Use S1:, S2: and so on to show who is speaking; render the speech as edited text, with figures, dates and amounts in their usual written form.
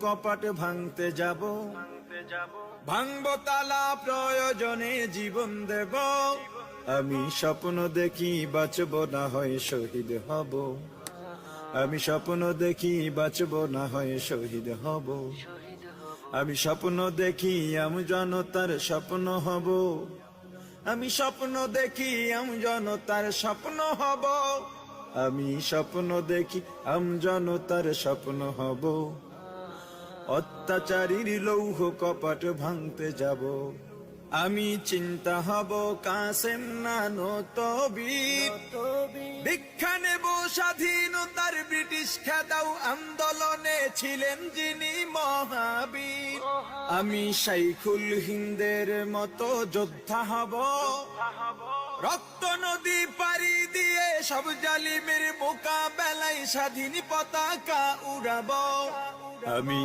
S1: কপাট ভাঙতে যাব, ভাঙবো তালা প্রয়োজনে জীবন দেব। আমি স্বপ্ন দেখি বাঁচব না হয় শহীদ হব, আমি স্বপ্ন দেখি বাঁচব না হয় শহীদ হব। আমি স্বপ্ন দেখি আমি জনতার স্বপ্ন হব, আমি স্বপ্ন দেখি আমি জনতার স্বপ্ন হব। আমি স্বপ্ন দেখি আমি জনতার স্বপ্ন হব। অত্যাচারীর লৌহ কপাট ভাঙতে যাব। আমি চিন্তা হব কাসেম নানত বীর, দীক্ষা নেব স্বাধীনতার ব্রিটিশ খেদাও আন্দোলনে ছিলেন যিনি মহাবীর। আমি শাইখুল হিন্দের মতো যোদ্ধা হব, রক্ত নদী পাড়ি দিয়ে সব জালিমের মোকাবেলায় স্বাধীন পতাকা উড়াবো। আমি